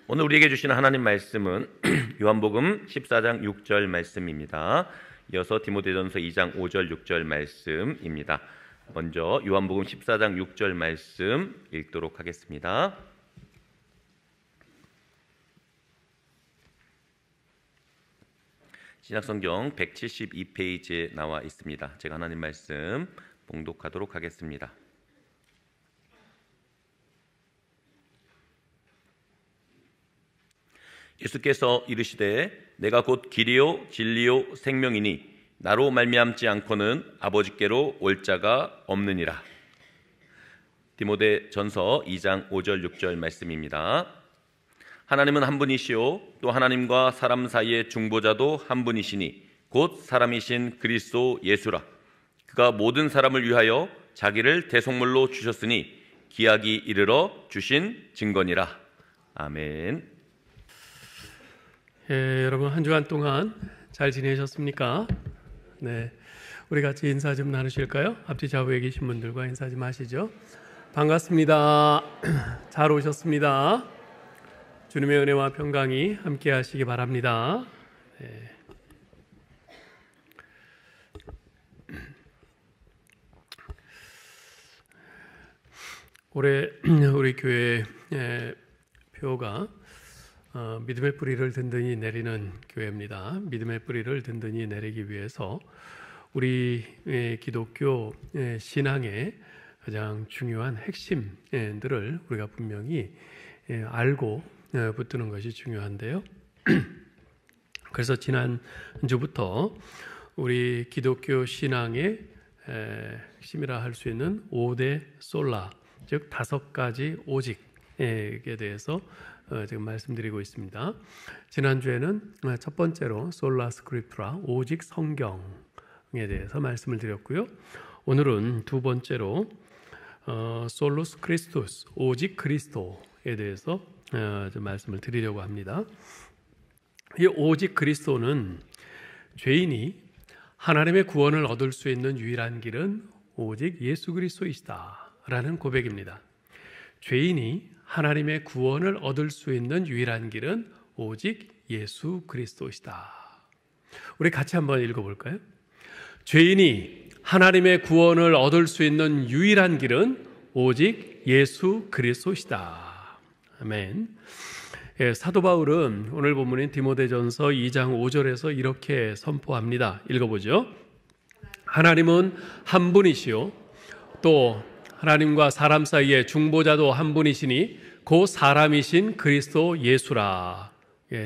오늘 우리에게 주시는 하나님 말씀은 요한복음 14장 6절 말씀입니다. 이어서 디모데전서 2장 5절 6절 말씀입니다. 먼저 요한복음 14장 6절 말씀 읽도록 하겠습니다. 신약성경 172페이지에 나와 있습니다. 제가 하나님 말씀 봉독하도록 하겠습니다. 예수께서 이르시되 내가 곧 길이요 진리요 생명이니 나로 말미암지 않고는 아버지께로 올 자가 없느니라. 디모데전서 2장 5절 6절 말씀입니다. 하나님은 한 분이시요 또 하나님과 사람 사이의 중보자도 한 분이시니 곧 사람이신 그리스도 예수라. 그가 모든 사람을 위하여 자기를 대속물로 주셨으니 기약이 이르러 주신 증거니라. 아멘. 여러분 한 주간 동안 잘 지내셨습니까? 네, 우리 같이 인사 좀 나누실까요? 앞뒤 좌우에 계신 분들과 인사 좀 하시죠. 반갑습니다. 잘 오셨습니다. 주님의 은혜와 평강이 함께 하시기 바랍니다. 네. 올해 우리 교회 표가 믿음의 뿌리를 든든히 내리는 교회입니다. 믿음의 뿌리를 든든히 내리기 위해서 우리 기독교 신앙의 가장 중요한 핵심들을 우리가 분명히 알고 붙드는 것이 중요한데요. 그래서 지난 주부터 우리 기독교 신앙의 핵심이라 할 수 있는 5대 솔라, 즉 5가지 오직에 대해서 지금 말씀드리고 있습니다. 지난주에는 첫 번째로 솔라 스크립투라, 오직 성경에 대해서 말씀을 드렸고요. 오늘은 두 번째로 솔루스 크리스토스, 오직 그리스도에 대해서 좀 말씀을 드리려고 합니다. 이 오직 그리스도는 죄인이 하나님의 구원을 얻을 수 있는 유일한 길은 오직 예수 그리스도이시다라는 고백입니다. 죄인이 하나님의 구원을 얻을 수 있는 유일한 길은 오직 예수 그리스도이시다. 우리 같이 한번 읽어볼까요? 죄인이 하나님의 구원을 얻을 수 있는 유일한 길은 오직 예수 그리스도이시다. 아멘. 사도 바울은 오늘 본문인 디모데전서 2장 5절에서 이렇게 선포합니다. 읽어보죠. 하나님은 한 분이시요 또 하나님과 사람 사이의 중보자도 한 분이시니 그 사람이신 그리스도 예수라.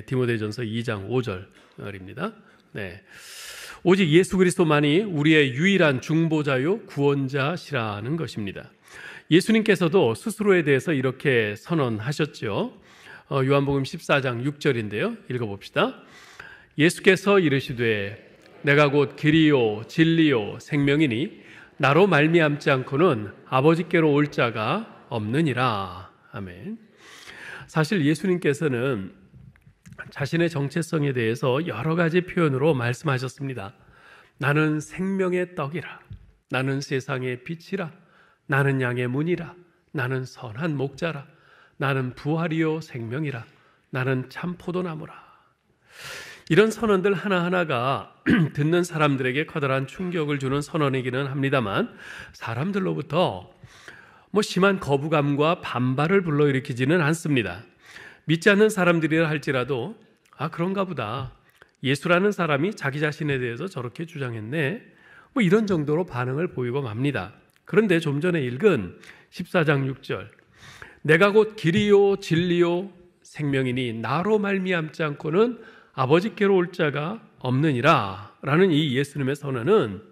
디모데전서 2장 5절입니다. 네. 오직 예수 그리스도만이 우리의 유일한 중보자요 구원자시라는 것입니다. 예수님께서도 스스로에 대해서 이렇게 선언하셨죠. 요한복음 14장 6절인데요. 읽어봅시다. 예수께서 이르시되 내가 곧 길이요 진리요 생명이니 나로 말미암지 않고는 아버지께로 올 자가 없느니라. 아멘. 사실 예수님께서는 자신의 정체성에 대해서 여러 가지 표현으로 말씀하셨습니다. 나는 생명의 떡이라. 나는 세상의 빛이라. 나는 양의 문이라. 나는 선한 목자라. 나는 부활이요 생명이라. 나는 참 포도나무라. 이런 선언들 하나하나가 듣는 사람들에게 커다란 충격을 주는 선언이기는 합니다만 사람들로부터 심한 거부감과 반발을 불러일으키지는 않습니다. 믿지 않는 사람들이라 할지라도 그런가 보다. 예수라는 사람이 자기 자신에 대해서 저렇게 주장했네. 이런 정도로 반응을 보이고 맙니다. 그런데 좀 전에 읽은 14장 6절 내가 곧 길이요 진리요 생명이니 나로 말미암지 않고는 아버지께로 올 자가 없느니라 라는 이 예수님의 선언은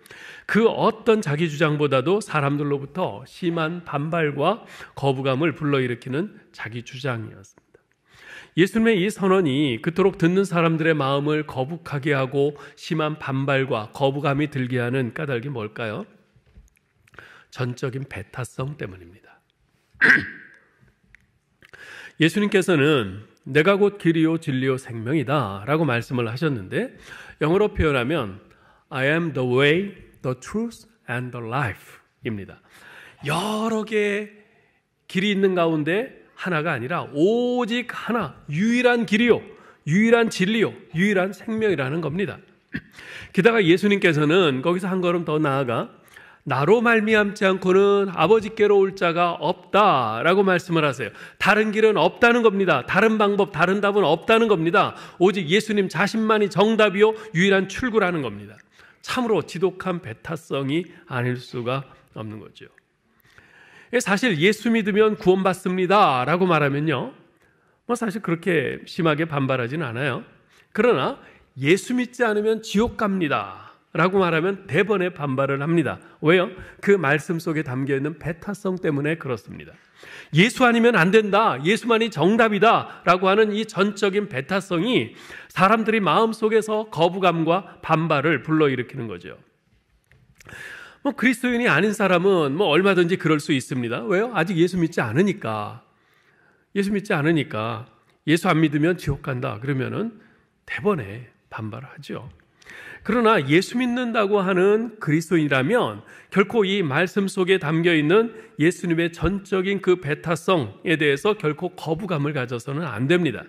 그 어떤 자기 주장보다도 사람들로부터 심한 반발과 거부감을 불러일으키는 자기 주장이었습니다. 예수님의 이 선언이 그토록 듣는 사람들의 마음을 거북하게 하고 심한 반발과 거부감이 들게 하는 까닭이 뭘까요? 전적인 배타성 때문입니다. 예수님께서는 내가 곧 길이요 진리요 생명이다 라고 말씀을 하셨는데 영어로 표현하면 I am the way, the truth and the life 입니다. 여러 개의 길이 있는 가운데 하나가 아니라 오직 하나, 유일한 길이요, 유일한 진리요, 유일한 생명이라는 겁니다. 게다가 예수님께서는 거기서 한 걸음 더 나아가 나로 말미암지 않고는 아버지께로 올 자가 없다라고 말씀을 하세요. 다른 길은 없다는 겁니다. 다른 방법, 다른 답은 없다는 겁니다. 오직 예수님 자신만이 정답이요 유일한 출구라는 겁니다. 참으로 지독한 배타성이 아닐 수가 없는 거죠. 사실 예수 믿으면 구원받습니다 라고 말하면요, 사실 그렇게 심하게 반발하지는 않아요. 그러나 예수 믿지 않으면 지옥 갑니다 라고 말하면 대번에 반발을 합니다. 왜요? 그 말씀 속에 담겨있는 배타성 때문에 그렇습니다. 예수 아니면 안 된다, 예수만이 정답이다 라고 하는 이 전적인 배타성이 사람들이 마음속에서 거부감과 반발을 불러일으키는 거죠. 그리스도인이 아닌 사람은 얼마든지 그럴 수 있습니다. 왜요? 아직 예수 믿지 않으니까. 예수 믿지 않으니까 예수 안 믿으면 지옥 간다 그러면은 대번에 반발을 하죠. 그러나 예수 믿는다고 하는 그리스도인이라면 결코 이 말씀 속에 담겨있는 예수님의 전적인 그 배타성에 대해서 결코 거부감을 가져서는 안 됩니다.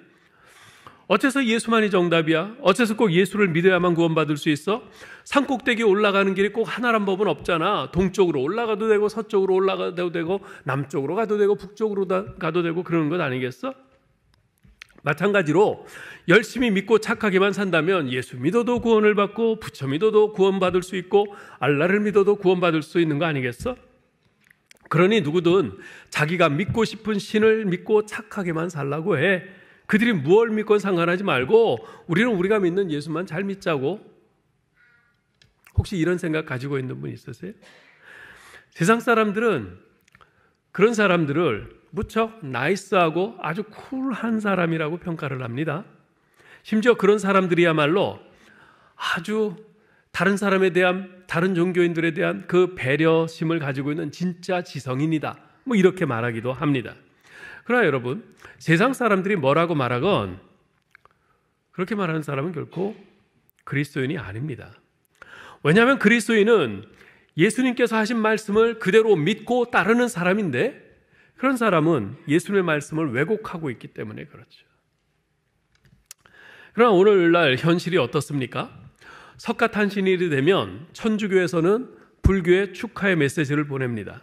어째서 예수만이 정답이야? 어째서 꼭 예수를 믿어야만 구원받을 수 있어? 산꼭대기 올라가는 길이 꼭 하나란 법은 없잖아. 동쪽으로 올라가도 되고 서쪽으로 올라가도 되고 남쪽으로 가도 되고 북쪽으로 가도 되고 그러는 것 아니겠어? 마찬가지로 열심히 믿고 착하게만 산다면 예수 믿어도 구원을 받고 부처 믿어도 구원받을 수 있고 알라를 믿어도 구원받을 수 있는 거 아니겠어? 그러니 누구든 자기가 믿고 싶은 신을 믿고 착하게만 살라고 해. 그들이 무엇을 믿건 상관하지 말고 우리는 우리가 믿는 예수만 잘 믿자고. 혹시 이런 생각 가지고 있는 분 있으세요? 세상 사람들은 그런 사람들을 무척 나이스하고 아주 쿨한 사람이라고 평가를 합니다. 심지어 그런 사람들이야말로 아주 다른 사람에 대한, 다른 종교인들에 대한 그 배려심을 가지고 있는 진짜 지성인이다, 이렇게 말하기도 합니다. 그러나 여러분, 세상 사람들이 뭐라고 말하건 그렇게 말하는 사람은 결코 그리스도인이 아닙니다. 왜냐하면 그리스도인은 예수님께서 하신 말씀을 그대로 믿고 따르는 사람인데, 그런 사람은 예수님의 말씀을 왜곡하고 있기 때문에 그렇죠. 그러나 오늘날 현실이 어떻습니까? 석가탄신일이 되면 천주교에서는 불교의 축하의 메시지를 보냅니다.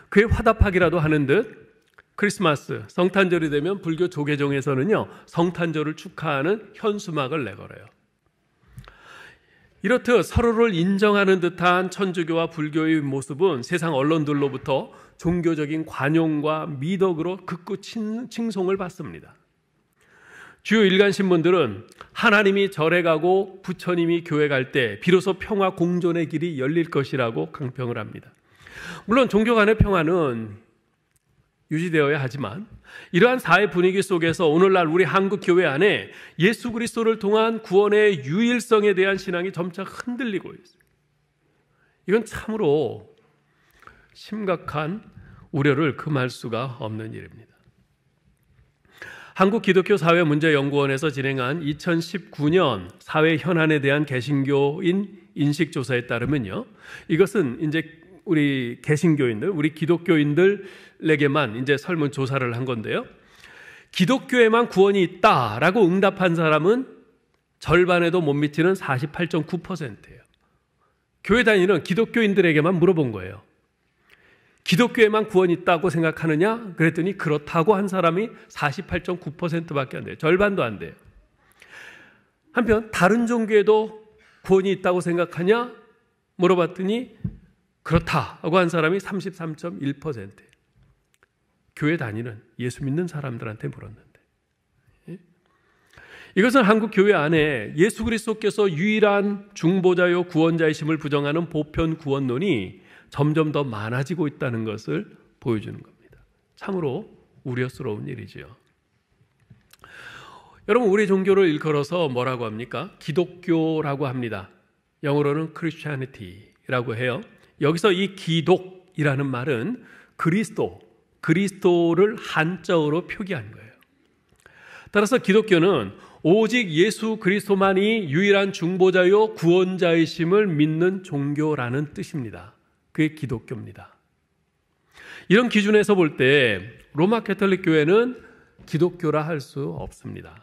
그에 화답하기라도 하는 듯 크리스마스, 성탄절이 되면 불교 조계종에서는요, 성탄절을 축하하는 현수막을 내걸어요. 이렇듯 서로를 인정하는 듯한 천주교와 불교의 모습은 세상 언론들로부터 종교적인 관용과 미덕으로 극구 칭송을 받습니다. 주요 일간 신문들은 하나님이 절에 가고 부처님이 교회 갈 때 비로소 평화 공존의 길이 열릴 것이라고 강평을 합니다. 물론 종교 간의 평화는 유지되어야 하지만 이러한 사회 분위기 속에서 오늘날 우리 한국 교회 안에 예수 그리스도를 통한 구원의 유일성에 대한 신앙이 점차 흔들리고 있어요. 이건 참으로 심각한 우려를 금할 수가 없는 일입니다. 한국기독교사회문제연구원에서 진행한 2019년 사회 현안에 대한 개신교인 인식조사에 따르면요, 이것은 이제 우리 개신교인들, 우리 기독교인들에게만 이제 설문조사를 한 건데요, 기독교에만 구원이 있다라고 응답한 사람은 절반에도 못 미치는 48.9%예요. 교회 다니는 기독교인들에게만 물어본 거예요. 기독교에만 구원이 있다고 생각하느냐? 그랬더니 그렇다고 한 사람이 48.9%밖에 안 돼요. 절반도 안 돼요. 한편 다른 종교에도 구원이 있다고 생각하냐? 물어봤더니 그렇다고 한 사람이 33.1%예요. 교회 다니는 예수 믿는 사람들한테 물었는데, 이것은 한국 교회 안에 예수 그리스도께서 유일한 중보자요 구원자이심을 부정하는 보편 구원론이 점점 더 많아지고 있다는 것을 보여주는 겁니다. 참으로 우려스러운 일이지요. 여러분, 우리 종교를 일컬어서 뭐라고 합니까? 기독교라고 합니다. 영어로는 Christianity라고 해요. 여기서 이 기독이라는 말은 그리스도를 한자어로 표기한 거예요. 따라서 기독교는 오직 예수 그리스도만이 유일한 중보자요 구원자이심을 믿는 종교라는 뜻입니다. 그게 기독교입니다. 이런 기준에서 볼 때 로마 가톨릭 교회는 기독교라 할 수 없습니다.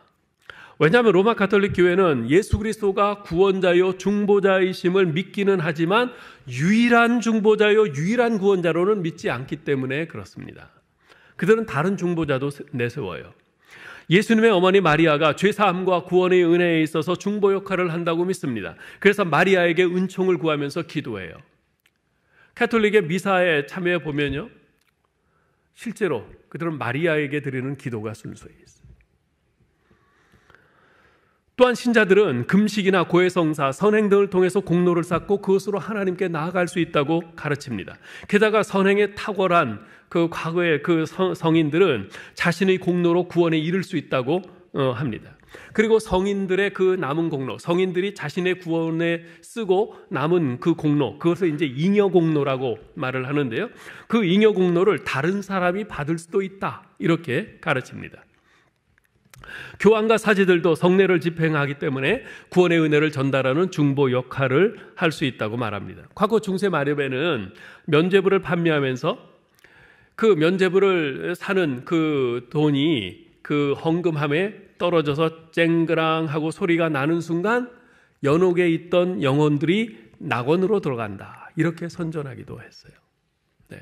왜냐하면 로마 가톨릭 교회는 예수 그리스도가 구원자요 중보자이심을 믿기는 하지만 유일한 중보자요 유일한 구원자로는 믿지 않기 때문에 그렇습니다. 그들은 다른 중보자도 내세워요. 예수님의 어머니 마리아가 죄사함과 구원의 은혜에 있어서 중보 역할을 한다고 믿습니다. 그래서 마리아에게 은총을 구하면서 기도해요. 가톨릭의 미사에 참여해 보면요, 실제로 그들은 마리아에게 드리는 기도가 순서에 있어요. 또한 신자들은 금식이나 고해성사, 선행 등을 통해서 공로를 쌓고 그것으로 하나님께 나아갈 수 있다고 가르칩니다. 게다가 선행에 탁월한 그 과거의 그 성인들은 자신의 공로로 구원에 이를 수 있다고 합니다. 그리고 성인들의 그 남은 공로, 성인들이 자신의 구원에 쓰고 남은 그 공로, 그것을 이제 잉여 공로라고 말을 하는데요. 그 잉여 공로를 다른 사람이 받을 수도 있다, 이렇게 가르칩니다. 교황과 사제들도 성례를 집행하기 때문에 구원의 은혜를 전달하는 중보 역할을 할 수 있다고 말합니다. 과거 중세 마렵에는 면죄부를 판매하면서 그 면죄부를 사는 그 돈이 그 헌금함에 떨어져서 쨍그랑하고 소리가 나는 순간 연옥에 있던 영혼들이 낙원으로 들어간다, 이렇게 선전하기도 했어요. 네.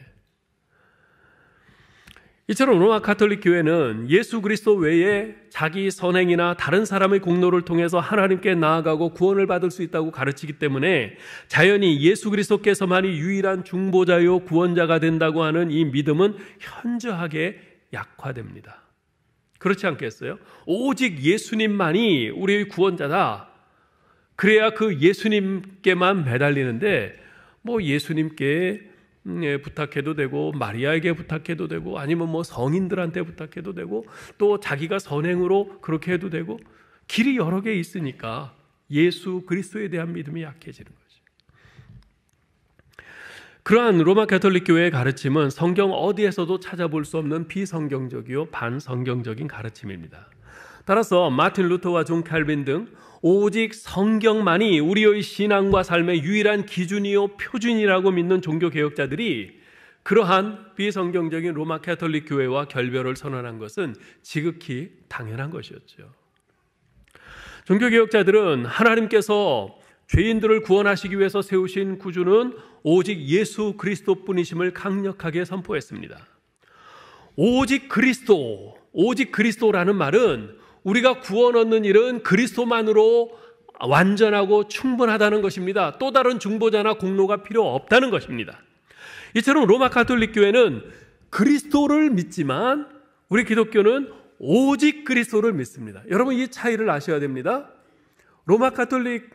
이처럼 로마 가톨릭 교회는 예수 그리스도 외에 자기 선행이나 다른 사람의 공로를 통해서 하나님께 나아가고 구원을 받을 수 있다고 가르치기 때문에 자연히 예수 그리스도께서만이 유일한 중보자요 구원자가 된다고 하는 이 믿음은 현저하게 약화됩니다. 그렇지 않겠어요? 오직 예수님만이 우리의 구원자다. 그래야 그 예수님께만 매달리는데 뭐 예수님께 부탁해도 되고 마리아에게 부탁해도 되고 아니면 뭐 성인들한테 부탁해도 되고 또 자기가 선행으로 그렇게 해도 되고 길이 여러 개 있으니까 예수 그리스도에 대한 믿음이 약해지는 거죠. 그러한 로마 가톨릭 교회의 가르침은 성경 어디에서도 찾아볼 수 없는 비성경적이요 반성경적인 가르침입니다. 따라서 마틴 루터와 존 칼빈 등 오직 성경만이 우리의 신앙과 삶의 유일한 기준이요 표준이라고 믿는 종교개혁자들이 그러한 비성경적인 로마 가톨릭 교회와 결별을 선언한 것은 지극히 당연한 것이었죠. 종교개혁자들은 하나님께서 죄인들을 구원하시기 위해서 세우신 구주는 오직 예수 그리스도뿐이심을 강력하게 선포했습니다. 오직 그리스도라는 말은 우리가 구원 얻는 일은 그리스도만으로 완전하고 충분하다는 것입니다. 또 다른 중보자나 공로가 필요 없다는 것입니다. 이처럼 로마 가톨릭 교회는 그리스도를 믿지만 우리 기독교는 오직 그리스도를 믿습니다. 여러분 이 차이를 아셔야 됩니다. 로마 가톨릭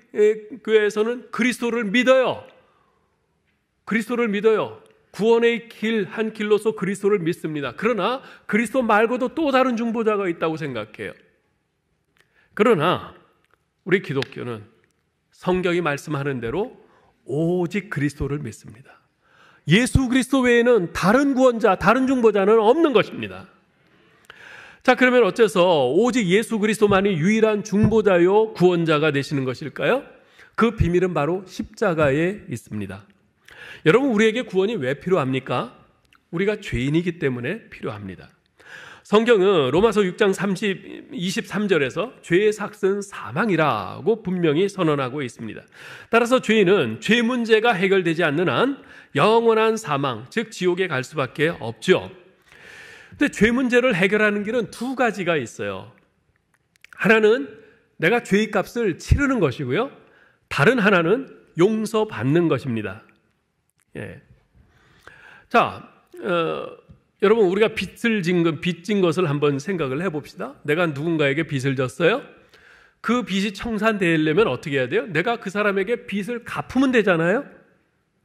교회에서는 그리스도를 믿어요. 구원의 길 한 길로서 그리스도를 믿습니다. 그러나 그리스도 말고도 또 다른 중보자가 있다고 생각해요. 그러나 우리 기독교는 성경이 말씀하는 대로 오직 그리스도를 믿습니다. 예수 그리스도 외에는 다른 구원자, 다른 중보자는 없는 것입니다. 자, 그러면 어째서 오직 예수 그리스도만이 유일한 중보자요 구원자가 되시는 것일까요? 그 비밀은 바로 십자가에 있습니다. 여러분, 우리에게 구원이 왜 필요합니까? 우리가 죄인이기 때문에 필요합니다. 성경은 로마서 6장 23절에서 죄의 삭은 사망이라고 분명히 선언하고 있습니다. 따라서 죄인은 죄 문제가 해결되지 않는 한 영원한 사망, 즉 지옥에 갈 수밖에 없죠. 근데 죄 문제를 해결하는 길은 두 가지가 있어요. 하나는 내가 죄의 값을 치르는 것이고요. 다른 하나는 용서받는 것입니다. 예. 자, 여러분 우리가 빚진 것을 한번 생각을 해봅시다. 내가 누군가에게 빚을 졌어요. 그 빚이 청산되려면 어떻게 해야 돼요? 내가 그 사람에게 빚을 갚으면 되잖아요.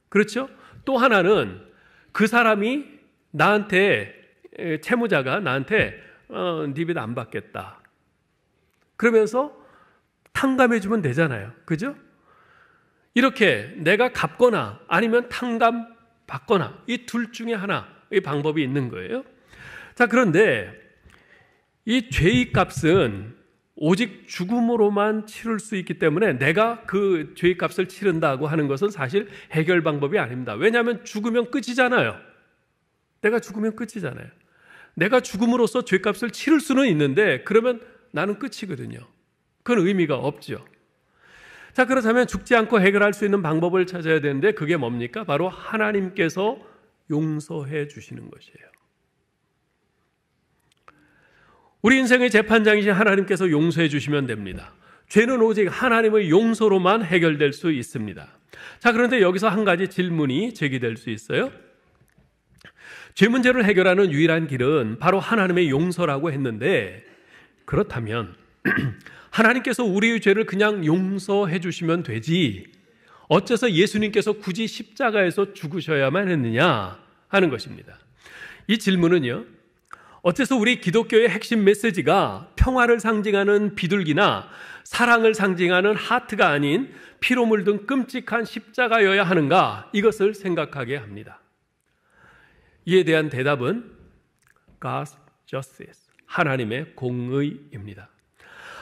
그렇죠? 또 하나는 그 사람이 나한테, 채무자가 나한테 네 빚 안 받겠다 그러면서 탕감해 주면 되잖아요. 그죠? 이렇게 내가 갚거나 아니면 탕감 받거나 이 둘 중에 하나의 방법이 있는 거예요. 자, 그런데 이 죄의 값은 오직 죽음으로만 치를 수 있기 때문에 내가 그 죄의 값을 치른다고 하는 것은 사실 해결 방법이 아닙니다. 왜냐하면 죽으면 끝이잖아요. 내가 죽으면 끝이잖아요. 내가 죽음으로써 죄값을 치를 수는 있는데 그러면 나는 끝이거든요. 그건 의미가 없죠. 자, 그렇다면 죽지 않고 해결할 수 있는 방법을 찾아야 되는데 그게 뭡니까? 바로 하나님께서 용서해 주시는 것이에요. 우리 인생의 재판장이신 하나님께서 용서해 주시면 됩니다. 죄는 오직 하나님의 용서로만 해결될 수 있습니다. 자, 그런데 여기서 한 가지 질문이 제기될 수 있어요. 죄 문제를 해결하는 유일한 길은 바로 하나님의 용서라고 했는데, 그렇다면 하나님께서 우리의 죄를 그냥 용서해 주시면 되지 어째서 예수님께서 굳이 십자가에서 죽으셔야만 했느냐 하는 것입니다. 이 질문은요, 어째서 우리 기독교의 핵심 메시지가 평화를 상징하는 비둘기나 사랑을 상징하는 하트가 아닌 피로 물든 끔찍한 십자가여야 하는가, 이것을 생각하게 합니다. 이에 대한 대답은 God's justice, 하나님의 공의입니다.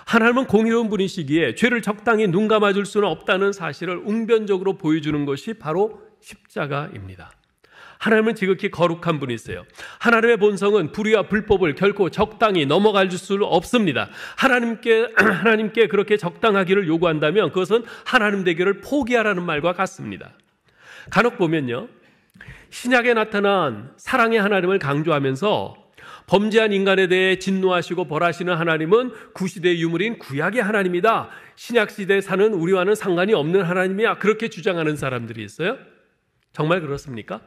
하나님은 공의로운 분이시기에 죄를 적당히 눈 감아줄 수는 없다는 사실을 웅변적으로 보여주는 것이 바로 십자가입니다. 하나님은 지극히 거룩한 분이세요. 하나님의 본성은 불의와 불법을 결코 적당히 넘어갈 수 없습니다. 하나님께 그렇게 적당하기를 요구한다면 그것은 하나님 되기를 포기하라는 말과 같습니다. 간혹 보면요, 신약에 나타난 사랑의 하나님을 강조하면서 범죄한 인간에 대해 진노하시고 벌하시는 하나님은 구시대의 유물인 구약의 하나님이다, 신약시대에 사는 우리와는 상관이 없는 하나님이야, 그렇게 주장하는 사람들이 있어요. 정말 그렇습니까?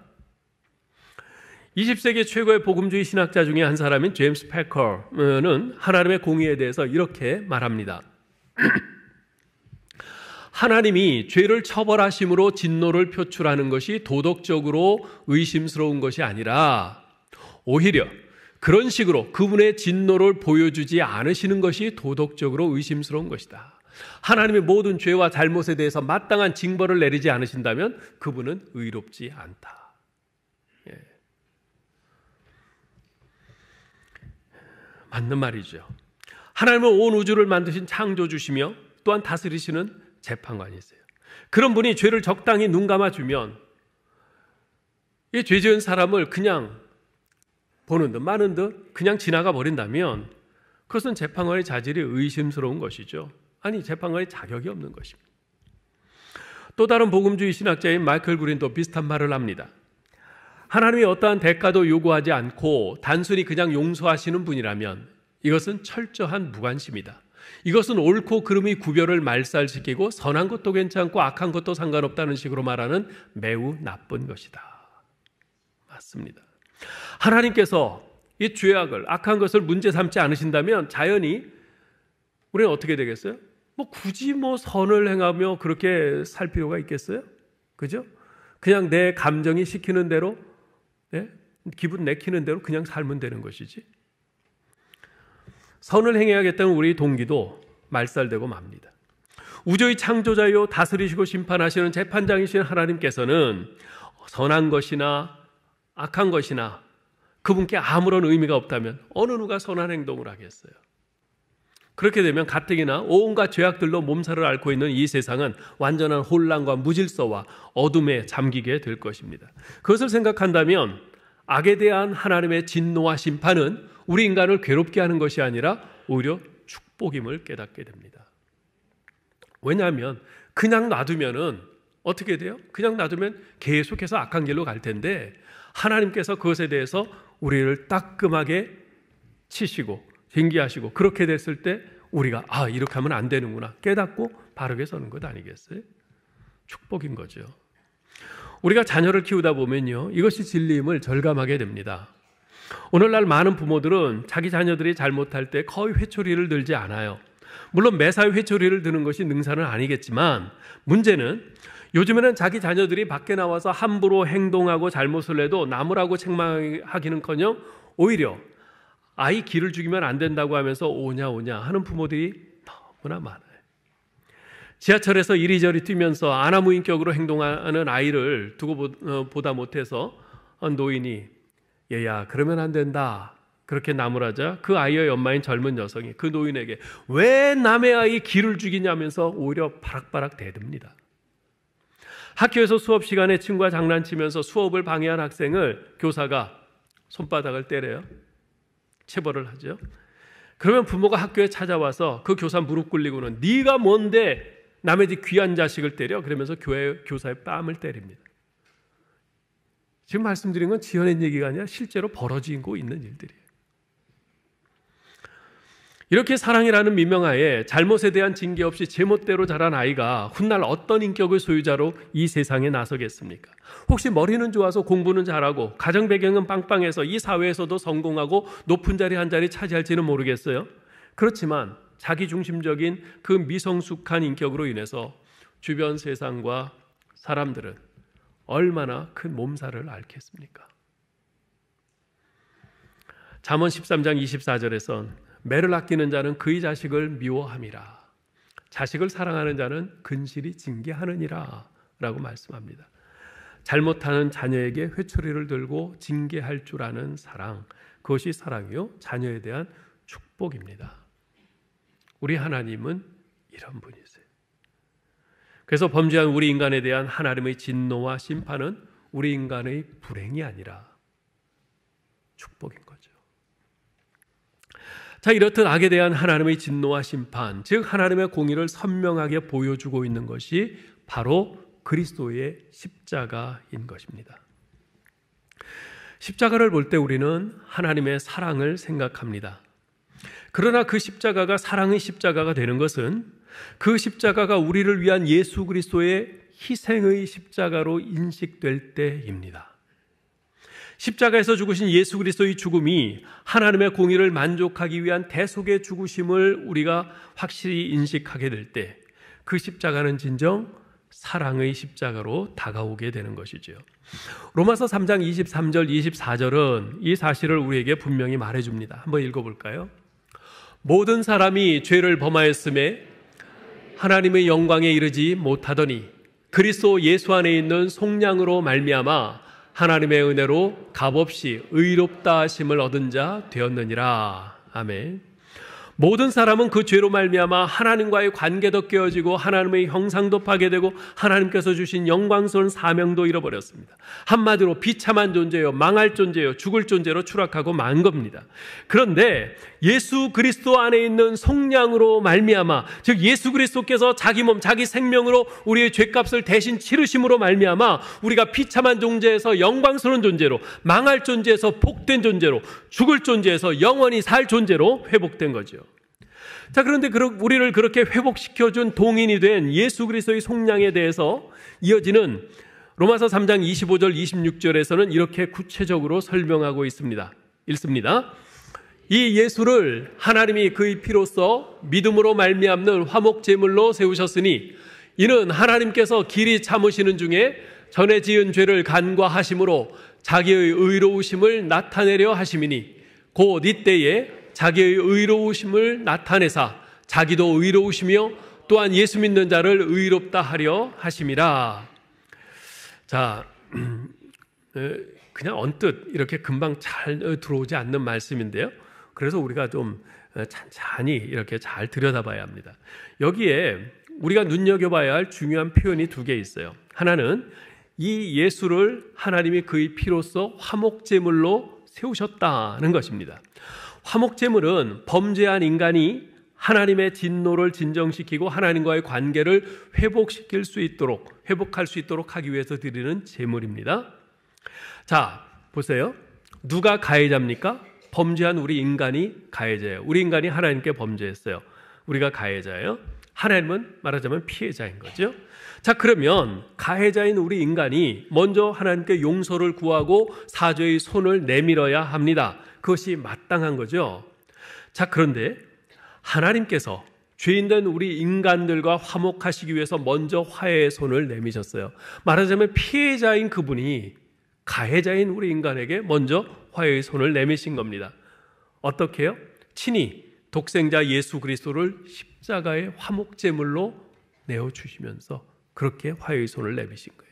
20세기 최고의 복음주의 신학자 중에 한 사람인 제임스 패커는 하나님의 공의에 대해서 이렇게 말합니다. 하나님이 죄를 처벌하심으로 진노를 표출하는 것이 도덕적으로 의심스러운 것이 아니라 오히려 그런 식으로 그분의 진노를 보여주지 않으시는 것이 도덕적으로 의심스러운 것이다. 하나님이 모든 죄와 잘못에 대해서 마땅한 징벌을 내리지 않으신다면 그분은 의롭지 않다. 맞는 말이죠. 하나님은 온 우주를 만드신 창조주시며 또한 다스리시는 재판관이세요. 그런 분이 죄를 적당히 눈 감아주면 이 죄 지은 사람을 그냥 보는 듯 마는 듯 그냥 지나가 버린다면 그것은 재판관의 자질이 의심스러운 것이죠. 아니, 재판관의 자격이 없는 것입니다. 또 다른 복음주의 신학자인 마이클 그린도 비슷한 말을 합니다. 하나님이 어떠한 대가도 요구하지 않고 단순히 그냥 용서하시는 분이라면 이것은 철저한 무관심이다. 이것은 옳고 그름의 구별을 말살시키고 선한 것도 괜찮고 악한 것도 상관없다는 식으로 말하는 매우 나쁜 것이다. 맞습니다. 하나님께서 이 죄악을, 악한 것을 문제 삼지 않으신다면 자연히 우리는 어떻게 되겠어요? 굳이 선을 행하며 그렇게 살 필요가 있겠어요? 그죠? 그냥 내 감정이 시키는 대로, 기분 내키는 대로 그냥 살면 되는 것이지. 선을 행해야겠다는 우리 동기도 말살되고 맙니다. 우주의 창조자요 다스리시고 심판하시는 재판장이신 하나님께서는 선한 것이나 악한 것이나 그분께 아무런 의미가 없다면 어느 누가 선한 행동을 하겠어요? 그렇게 되면 가뜩이나 온갖 죄악들로 몸살을 앓고 있는 이 세상은 완전한 혼란과 무질서와 어둠에 잠기게 될 것입니다. 그것을 생각한다면 악에 대한 하나님의 진노와 심판은 우리 인간을 괴롭게 하는 것이 아니라 오히려 축복임을 깨닫게 됩니다. 왜냐하면 그냥 놔두면은 어떻게 돼요? 그냥 놔두면 계속해서 악한 길로 갈 텐데 하나님께서 그것에 대해서 우리를 따끔하게 치시고 징계하시고 그렇게 됐을 때 우리가 이렇게 하면 안 되는구나 깨닫고 바르게 서는 것 아니겠어요? 축복인 거죠. 우리가 자녀를 키우다 보면요, 이것이 진리임을 절감하게 됩니다. 오늘날 많은 부모들은 자기 자녀들이 잘못할 때 거의 회초리를 들지 않아요. 물론 매사에 회초리를 드는 것이 능사는 아니겠지만 문제는 요즘에는 자기 자녀들이 밖에 나와서 함부로 행동하고 잘못을 해도 나무라고 책망하기는커녕 오히려 아이 기를 죽이면 안 된다고 하면서 오냐 하는 부모들이 너무나 많아요. 지하철에서 이리저리 뛰면서 아나무인격으로 행동하는 아이를 두고 보다 못해서 노인이 얘야 그러면 안 된다 그렇게 나무라자 그 아이의 엄마인 젊은 여성이 그 노인에게 왜 남의 아이 기를 죽이냐면서 오히려 바락바락 대듭니다. 학교에서 수업 시간에 친구와 장난치면서 수업을 방해한 학생을 교사가 손바닥을 때려요. 체벌을 하죠. 그러면 부모가 학교에 찾아와서 그 교사 무릎 꿇리고는 네가 뭔데 남의 집 귀한 자식을 때려? 그러면서 교사의 뺨을 때립니다. 지금 말씀드린 건 지어낸 얘기가 아니라 실제로 벌어지고 있는 일들이에요. 이렇게 사랑이라는 미명하에 잘못에 대한 징계 없이 제멋대로 자란 아이가 훗날 어떤 인격의 소유자로 이 세상에 나서겠습니까? 혹시 머리는 좋아서 공부는 잘하고 가정 배경은 빵빵해서 이 사회에서도 성공하고 높은 자리 한 자리 차지할지는 모르겠어요. 그렇지만 자기중심적인 그 미성숙한 인격으로 인해서 주변 세상과 사람들은 얼마나 큰 몸살을 앓겠습니까? 잠언 13장 24절에선 매를 아끼는 자는 그의 자식을 미워함이라. 자식을 사랑하는 자는 근실이 징계하느니라 라고 말씀합니다. 잘못하는 자녀에게 회초리를 들고 징계할 줄 아는 사랑, 그것이 사랑이요 자녀에 대한 축복입니다. 우리 하나님은 이런 분이세요. 그래서 범죄한 우리 인간에 대한 하나님의 진노와 심판은 우리 인간의 불행이 아니라 축복인 거죠. 자, 이렇듯 악에 대한 하나님의 진노와 심판, 즉 하나님의 공의를 선명하게 보여주고 있는 것이 바로 그리스도의 십자가인 것입니다. 십자가를 볼 때 우리는 하나님의 사랑을 생각합니다. 그러나 그 십자가가 사랑의 십자가가 되는 것은 그 십자가가 우리를 위한 예수 그리스도의 희생의 십자가로 인식될 때입니다. 십자가에서 죽으신 예수 그리스도의 죽음이 하나님의 공의를 만족하기 위한 대속의 죽으심을 우리가 확실히 인식하게 될 때 그 십자가는 진정 사랑의 십자가로 다가오게 되는 것이죠. 로마서 3장 23절 24절은 이 사실을 우리에게 분명히 말해줍니다. 한번 읽어볼까요? 모든 사람이 죄를 범하였음에 하나님의 영광에 이르지 못하더니 그리스도 예수 안에 있는 속량으로 말미암아 하나님의 은혜로 값없이 의롭다 하심을 얻은 자 되었느니라. 아멘. 모든 사람은 그 죄로 말미암아 하나님과의 관계도 깨어지고 하나님의 형상도 파괴되고 하나님께서 주신 영광스러운 사명도 잃어버렸습니다. 한마디로 비참한 존재요, 망할 존재요, 죽을 존재로 추락하고 만 겁니다. 그런데 예수 그리스도 안에 있는 속량으로 말미암아, 즉 예수 그리스도께서 자기 몸, 자기 생명으로 우리의 죄값을 대신 치르심으로 말미암아 우리가 비참한 존재에서 영광스러운 존재로, 망할 존재에서 복된 존재로, 죽을 존재에서 영원히 살 존재로 회복된 거죠. 자, 그런데 우리를 그렇게 회복시켜준 동인이 된 예수 그리스도의 속량에 대해서 이어지는 로마서 3장 25절 26절에서는 이렇게 구체적으로 설명하고 있습니다. 읽습니다. 이 예수를 하나님이 그의 피로써 믿음으로 말미암는 화목제물로 세우셨으니 이는 하나님께서 길이 참으시는 중에 전에 지은 죄를 간과하심으로 자기의 의로우심을 나타내려 하심이니 곧 이때에 자기의 의로우심을 나타내사 자기도 의로우시며 또한 예수 믿는 자를 의롭다 하려 하심이라. 자, 그냥 언뜻 이렇게 금방 잘 들어오지 않는 말씀인데요. 그래서 우리가 좀 찬찬히 이렇게 잘 들여다봐야 합니다. 여기에 우리가 눈여겨봐야 할 중요한 표현이 두 개 있어요. 하나는 이 예수를 하나님이 그의 피로써 화목제물로 세우셨다는 것입니다. 화목제물은 범죄한 인간이 하나님의 진노를 진정시키고 하나님과의 관계를 회복할 수 있도록 하기 위해서 드리는 제물입니다. 자, 보세요. 누가 가해자입니까? 범죄한 우리 인간이 가해자예요. 우리 인간이 하나님께 범죄했어요. 우리가 가해자예요. 하나님은 말하자면 피해자인 거죠. 자, 그러면 가해자인 우리 인간이 먼저 하나님께 용서를 구하고 사죄의 손을 내밀어야 합니다. 그것이 마땅한 거죠. 자, 그런데 하나님께서 죄인된 우리 인간들과 화목하시기 위해서 먼저 화해의 손을 내미셨어요. 말하자면 피해자인 그분이 가해자인 우리 인간에게 먼저 화해의 손을 내미신 겁니다. 어떻게 해요? 친히 독생자 예수 그리스도를 십자가의 화목제물로 내어주시면서 그렇게 화해의 손을 내미신 거예요.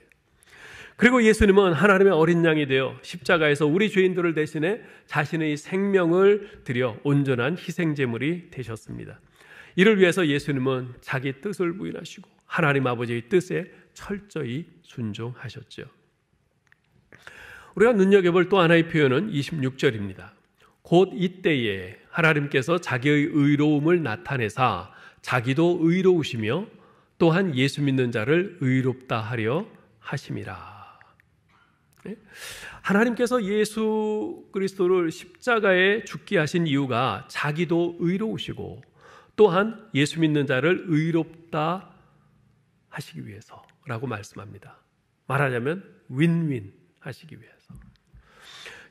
그리고 예수님은 하나님의 어린 양이 되어 십자가에서 우리 죄인들을 대신해 자신의 생명을 드려 온전한 희생제물이 되셨습니다. 이를 위해서 예수님은 자기 뜻을 부인하시고 하나님 아버지의 뜻에 철저히 순종하셨죠. 우리가 눈여겨볼 또 하나의 표현은 26절입니다. 곧 이때에 하나님께서 자기의 의로움을 나타내사 자기도 의로우시며 또한 예수 믿는 자를 의롭다 하려 하심이라. 하나님께서 예수 그리스도를 십자가에 죽게 하신 이유가 자기도 의로우시고 또한 예수 믿는 자를 의롭다 하시기 위해서라고 말씀합니다. 말하자면 윈윈 하시기 위해서.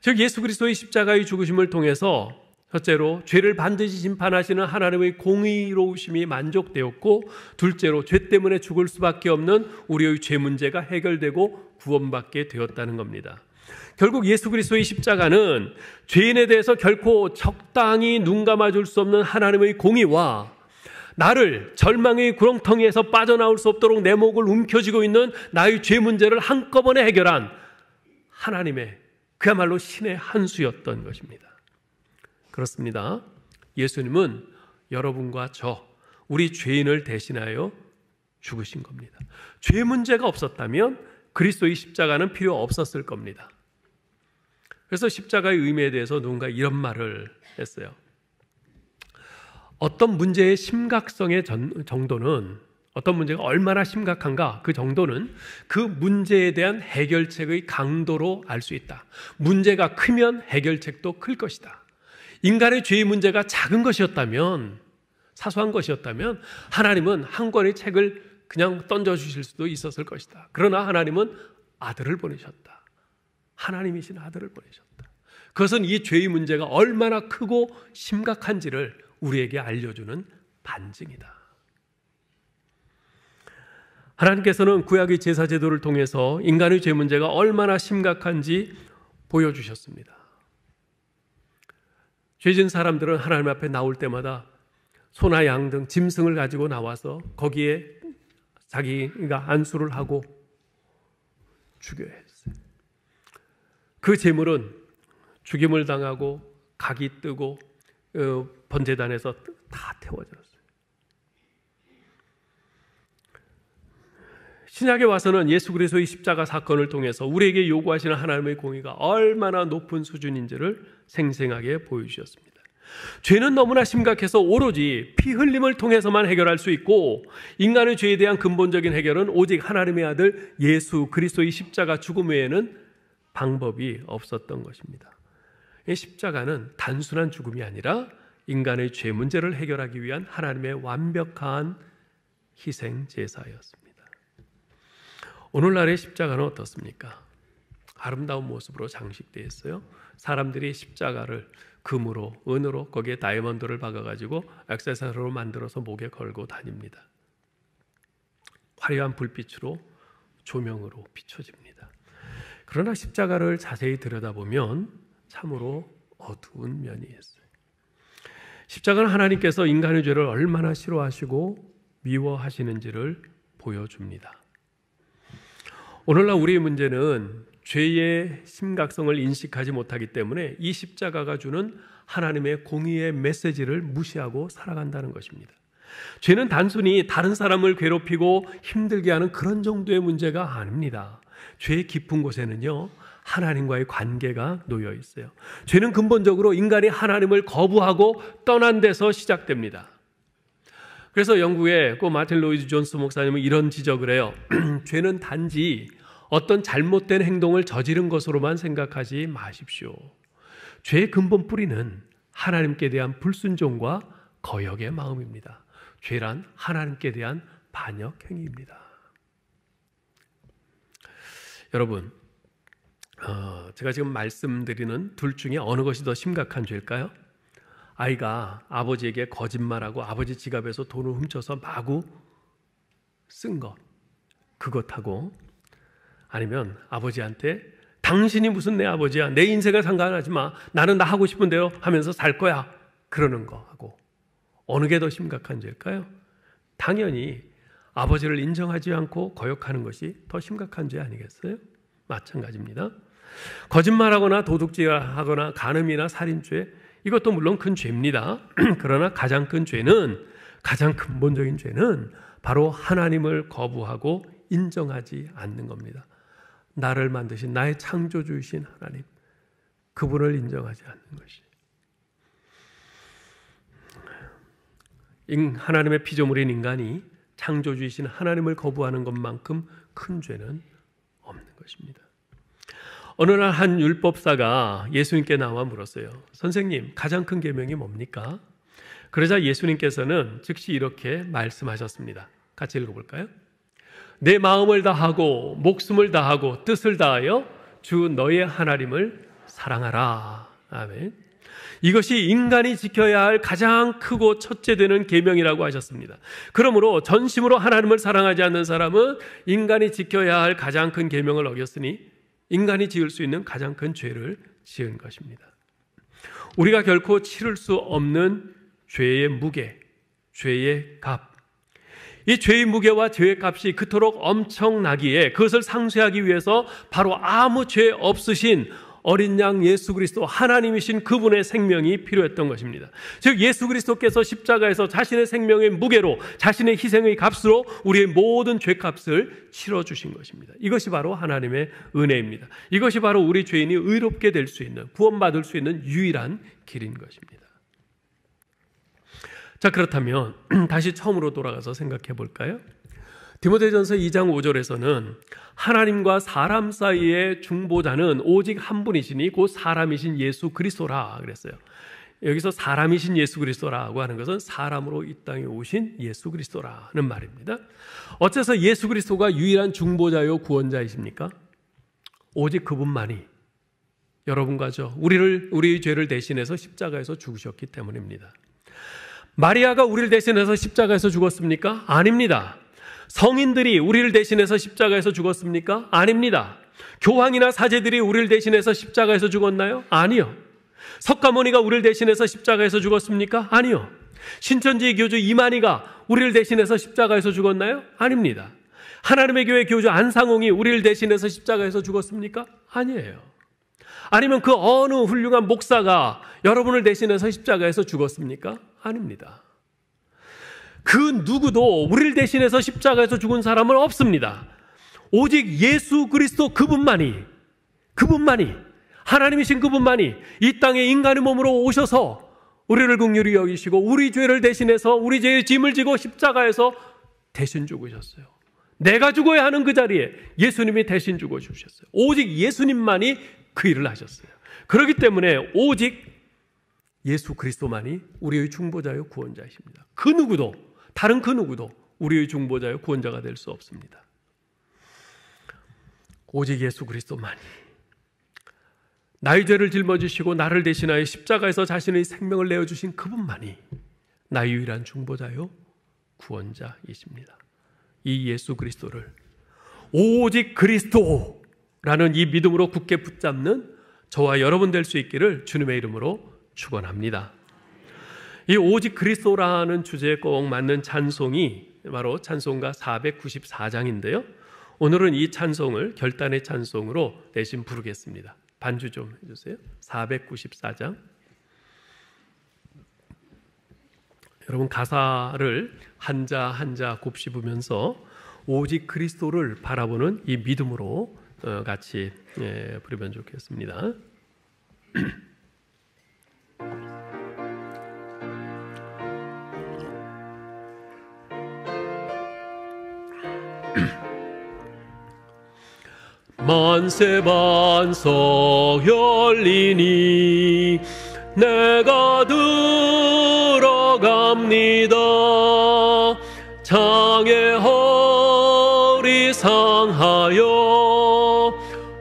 즉 예수 그리스도의 십자가의 죽으심을 통해서 첫째로 죄를 반드시 심판하시는 하나님의 공의로우심이 만족되었고, 둘째로 죄 때문에 죽을 수밖에 없는 우리의 죄 문제가 해결되고 구원받게 되었다는 겁니다. 결국 예수 그리스도의 십자가는 죄인에 대해서 결코 적당히 눈 감아줄 수 없는 하나님의 공의와 나를 절망의 구렁텅이에서 빠져나올 수 없도록 내 목을 움켜쥐고 있는 나의 죄 문제를 한꺼번에 해결한 하나님의 그야말로 신의 한 수였던 것입니다. 그렇습니다. 예수님은 여러분과 저, 우리 죄인을 대신하여 죽으신 겁니다. 죄 문제가 없었다면 그리스도의 십자가는 필요 없었을 겁니다. 그래서 십자가의 의미에 대해서 누군가 이런 말을 했어요. 어떤 문제의 심각성의 정도는, 어떤 문제가 얼마나 심각한가 그 정도는 그 문제에 대한 해결책의 강도로 알 수 있다. 문제가 크면 해결책도 클 것이다. 인간의 죄의 문제가 작은 것이었다면, 사소한 것이었다면 하나님은 한 권의 책을 그냥 던져주실 수도 있었을 것이다. 그러나 하나님은 아들을 보내셨다. 하나님이신 아들을 보내셨다. 그것은 이 죄의 문제가 얼마나 크고 심각한지를 우리에게 알려주는 반증이다. 하나님께서는 구약의 제사 제도를 통해서 인간의 죄 문제가 얼마나 심각한지 보여주셨습니다. 죄진 사람들은 하나님 앞에 나올 때마다 소나 양 등 짐승을 가지고 나와서 거기에 자기가 안수를 하고 죽여야 했어요. 그 제물은 죽임을 당하고 각이 뜨고 번제단에서 다 태워졌어요. 신약에 와서는 예수 그리스도의 십자가 사건을 통해서 우리에게 요구하시는 하나님의 공의가 얼마나 높은 수준인지를 생생하게 보여주셨습니다. 죄는 너무나 심각해서 오로지 피 흘림을 통해서만 해결할 수 있고, 인간의 죄에 대한 근본적인 해결은 오직 하나님의 아들 예수 그리스도의 십자가 죽음 외에는 방법이 없었던 것입니다. 이 십자가는 단순한 죽음이 아니라 인간의 죄 문제를 해결하기 위한 하나님의 완벽한 희생 제사였습니다. 오늘날의 십자가는 어떻습니까? 아름다운 모습으로 장식되어 있어요. 사람들이 십자가를 금으로, 은으로, 거기에 다이아몬드를 박아가지고 액세서리로 만들어서 목에 걸고 다닙니다. 화려한 불빛으로, 조명으로 비춰집니다. 그러나 십자가를 자세히 들여다보면 참으로 어두운 면이 있어요. 십자가는 하나님께서 인간의 죄를 얼마나 싫어하시고 미워하시는지를 보여줍니다. 오늘날 우리의 문제는 죄의 심각성을 인식하지 못하기 때문에 이 십자가가 주는 하나님의 공의의 메시지를 무시하고 살아간다는 것입니다. 죄는 단순히 다른 사람을 괴롭히고 힘들게 하는 그런 정도의 문제가 아닙니다. 죄의 깊은 곳에는요, 하나님과의 관계가 놓여 있어요. 죄는 근본적으로 인간이 하나님을 거부하고 떠난 데서 시작됩니다. 그래서 영국의 마틴 로이드 존스 목사님은 이런 지적을 해요. 죄는 단지 어떤 잘못된 행동을 저지른 것으로만 생각하지 마십시오. 죄의 근본 뿌리는 하나님께 대한 불순종과 거역의 마음입니다. 죄란 하나님께 대한 반역 행위입니다. 여러분, 제가 지금 말씀드리는 둘 중에 어느 것이 더 심각한 죄일까요? 아이가 아버지에게 거짓말하고 아버지 지갑에서 돈을 훔쳐서 마구 쓴 것, 그것하고, 아니면 아버지한테 당신이 무슨 내 아버지야, 내 인생과 상관하지 마, 나는 나 하고 싶은 대로 하면서 살 거야, 그러는 거하고 어느 게 더 심각한 죄일까요? 당연히 아버지를 인정하지 않고 거역하는 것이 더 심각한 죄 아니겠어요? 마찬가지입니다. 거짓말하거나 도둑질하거나 간음이나 살인죄, 이것도 물론 큰 죄입니다. 그러나 가장 큰 죄는, 가장 근본적인 죄는 바로 하나님을 거부하고 인정하지 않는 겁니다. 나를 만드신 나의 창조주이신 하나님, 그분을 인정하지 않는 것이 하나님의 피조물인 인간이 창조주이신 하나님을 거부하는 것만큼 큰 죄는 없는 것입니다. 어느 날 한 율법사가 예수님께 나와 물었어요. 선생님, 가장 큰 계명이 뭡니까? 그러자 예수님께서는 즉시 이렇게 말씀하셨습니다. 같이 읽어볼까요? 내 마음을 다하고 목숨을 다하고 뜻을 다하여 주 너의 하나님을 사랑하라. 아멘. 이것이 인간이 지켜야 할 가장 크고 첫째 되는 계명이라고 하셨습니다. 그러므로 전심으로 하나님을 사랑하지 않는 사람은 인간이 지켜야 할 가장 큰 계명을 어겼으니 인간이 지을 수 있는 가장 큰 죄를 지은 것입니다. 우리가 결코 치를 수 없는 죄의 무게, 죄의 값, 이 죄의 무게와 죄의 값이 그토록 엄청나기에 그것을 상쇄하기 위해서 바로 아무 죄 없으신 어린 양 예수 그리스도, 하나님이신 그분의 생명이 필요했던 것입니다. 즉 예수 그리스도께서 십자가에서 자신의 생명의 무게로, 자신의 희생의 값으로 우리의 모든 죄값을 치러주신 것입니다. 이것이 바로 하나님의 은혜입니다. 이것이 바로 우리 죄인이 의롭게 될 수 있는, 구원받을 수 있는 유일한 길인 것입니다. 자, 그렇다면 다시 처음으로 돌아가서 생각해 볼까요? 디모데전서 2장 5절에서는 하나님과 사람 사이의 중보자는 오직 한 분이시니 곧 사람이신 예수 그리스도라 그랬어요. 여기서 사람이신 예수 그리스도라고 하는 것은 사람으로 이 땅에 오신 예수 그리스도라는 말입니다. 어째서 예수 그리스도가 유일한 중보자요 구원자이십니까? 오직 그분만이 여러분과 저 우리의 죄를 대신해서 십자가에서 죽으셨기 때문입니다. 마리아가 우리를 대신해서 십자가에서 죽었습니까? 아닙니다. 성인들이 우리를 대신해서 십자가에서 죽었습니까? 아닙니다. 교황이나 사제들이 우리를 대신해서 십자가에서 죽었나요? 아니요. 석가모니가 우리를 대신해서 십자가에서 죽었습니까? 아니요. 신천지 교주 이만희가 우리를 대신해서 십자가에서 죽었나요? 아닙니다. 하나님의 교회 교주 안상홍이 우리를 대신해서 십자가에서 죽었습니까? 아니에요. 아니면 그 어느 훌륭한 목사가 여러분을 대신해서 십자가에서 죽었습니까? 아닙니다. 그 누구도 우리를 대신해서 십자가에서 죽은 사람은 없습니다. 오직 예수 그리스도 그분만이 하나님이신 그분만이 이 땅에 인간의 몸으로 오셔서 우리를 긍휼히 여기시고 우리 죄를 대신해서 우리 죄의 짐을 지고 십자가에서 대신 죽으셨어요. 내가 죽어야 하는 그 자리에 예수님이 대신 죽어주셨어요. 오직 예수님만이 그 일을 하셨어요. 그렇기 때문에 오직 예수 그리스도만이 우리의 중보자요 구원자이십니다. 그 누구도, 다른 그 누구도 우리의 중보자요 구원자가 될 수 없습니다. 오직 예수 그리스도만이 나의 죄를 짊어지시고 나를 대신하여 십자가에서 자신의 생명을 내어주신 그분만이 나의 유일한 중보자요 구원자이십니다. 이 예수 그리스도를 오직 그리스도라는 이 믿음으로 굳게 붙잡는 저와 여러분 될 수 있기를 주님의 이름으로 축원합니다. 이 오직 그리스도라는 주제에 꼭 맞는 찬송이 바로 찬송가 494장인데요. 오늘은 이 찬송을 결단의 찬송으로 대신 부르겠습니다. 반주 좀 해주세요. 494장. 여러분 가사를 한자 한자 곱씹으면서 오직 그리스도를 바라보는 이 믿음으로 같이 부르면 좋겠습니다. 만세 반석 열리니 내가 들어갑니다. 장애 허리 상하여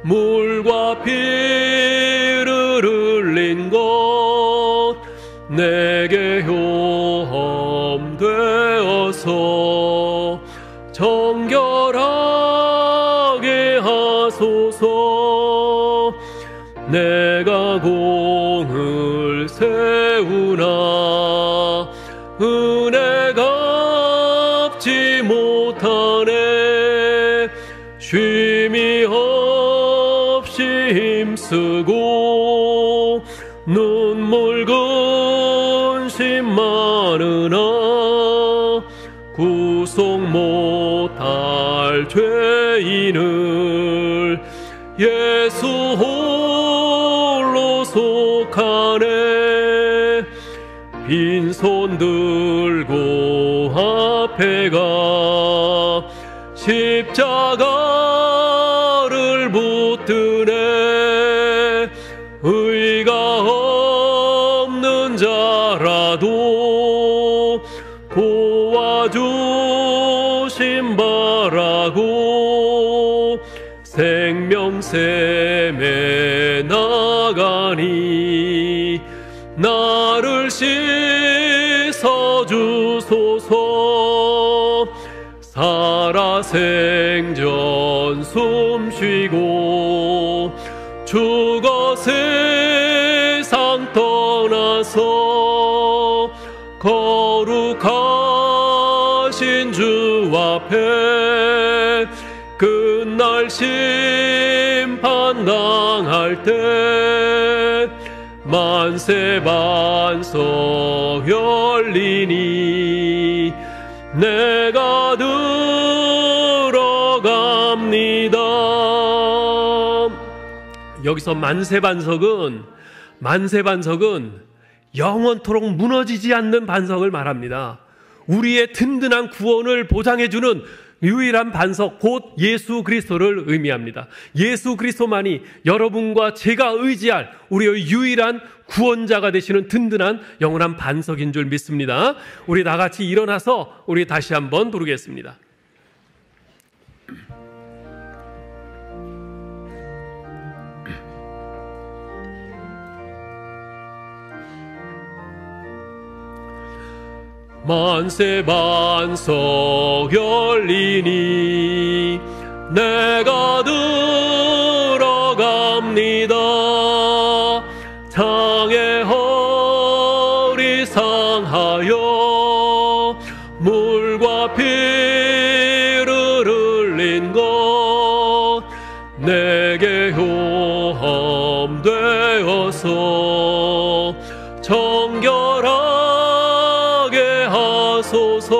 물과 피를 흘린 것 내게 효험되어서 정결하게 하소서. 내가 공을 세우나 은혜 갚지 못하네. 쉼이 없이 힘쓰고 눈물 근심 많으나 구속 못할 죄인을 예수 홀로 속하네. 빈손 들고 앞에 가 십자가를 붙드네. 의가 없는 자라도 도와주심 바라고 생명샘에 나가니 나를 씻어주소서. 살아생전 숨쉬고 죽어 세상 떠나서 거룩하신 주 앞에 끝날 심판 당할 때 만세 반석 열리니 내가 들어갑니다. 여기서 만세 반석은 영원토록 무너지지 않는 반석을 말합니다. 우리의 든든한 구원을 보장해주는 유일한 반석, 곧 예수 그리스도를 의미합니다. 예수 그리스도만이 여러분과 제가 의지할 우리의 유일한 구원자가 되시는 든든한 영원한 반석인 줄 믿습니다. 우리 다 같이 일어나서 우리 다시 한번 부르겠습니다. 만세 반석 열리니 내가 들어갑니다. 장애 허리 상하여 물과 피를 흘린 것 내게 효험되어서 정결하게 하소서.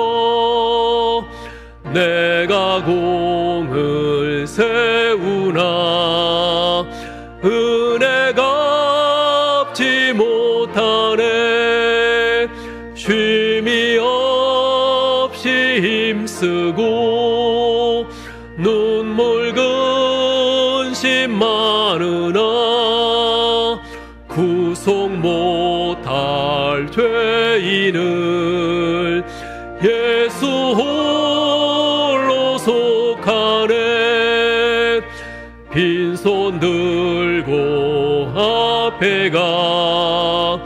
내가 공을 세우나 은혜가 갚지 못하네. 쉼이 없이 힘쓰고 눈물 근심 많으나 구속 못할 죄인을 예수 홀로 속하네. 빈손 들고 앞에 가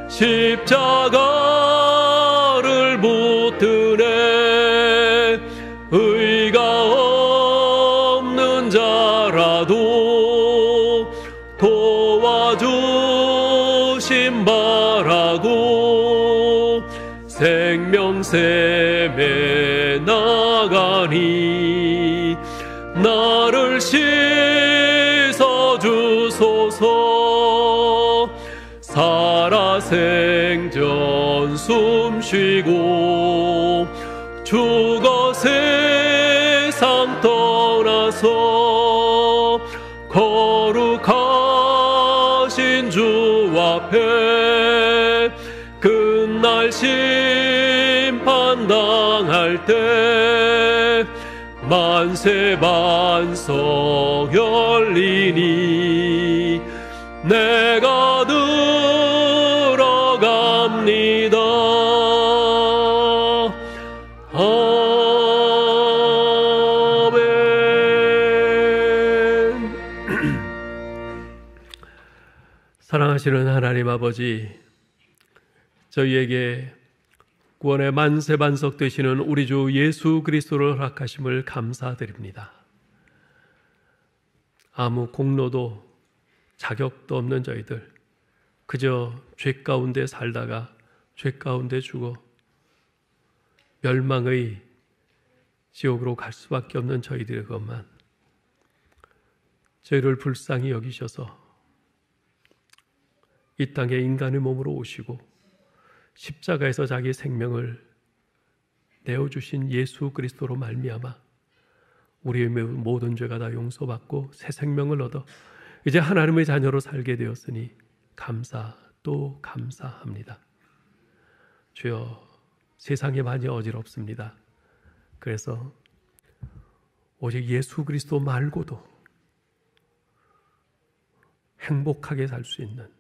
십자가를 붙드네. 의가 없는 자라도 도와주심 바라고 생명샘에 나가니 나를 씻어주소서. 살아생전 숨쉬고 죽어 세상 떠나서 거룩하신 주 앞에 끝날 심판 당할 때 만세 반석 열리니 내가 들어갑니다. 아멘. 사랑하시는 하나님 아버지, 저희에게 구원의 만세 반석 되시는 우리 주 예수 그리스도를 허락하심을 감사드립니다. 아무 공로도 자격도 없는 저희들, 그저 죄 가운데 살다가 죄 가운데 죽어 멸망의 지옥으로 갈 수밖에 없는 저희들의 것만 저희를 불쌍히 여기셔서 이 땅에 인간의 몸으로 오시고 십자가에서 자기 생명을 내어주신 예수 그리스도로 말미암아 우리의 모든 죄가 다 용서받고 새 생명을 얻어 이제 하나님의 자녀로 살게 되었으니 감사 또 감사합니다. 주여, 세상이 많이 어지럽습니다. 그래서 오직 예수 그리스도 말고도 행복하게 살 수 있는,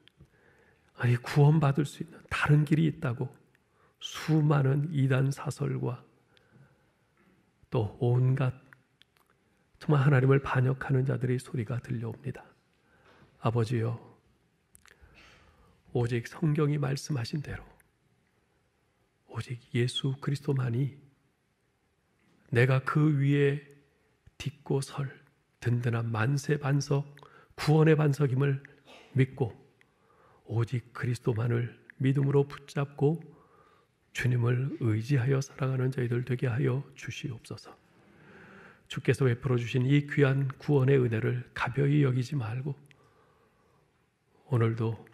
아니 구원받을 수 있는 다른 길이 있다고 수많은 이단 사설과 또 온갖 정말 하나님을 반역하는 자들의 소리가 들려옵니다. 아버지여, 오직 성경이 말씀하신 대로 오직 예수 그리스도만이 내가 그 위에 딛고 설 든든한 만세 반석, 구원의 반석임을 믿고 오직 그리스도만을 믿음으로 붙잡고 주님을 의지하여 살아가는 저희들 되게 하여 주시옵소서. 주께서 베풀어 주신 이 귀한 구원의 은혜를 가벼이 여기지 말고 오늘도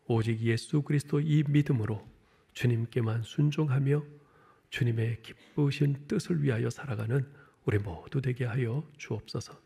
오직 예수 그리스도 이 믿음으로 주님께만 순종하며 주님의 기쁘신 뜻을 위하여 살아가는 우리 모두 되게 하여 주옵소서.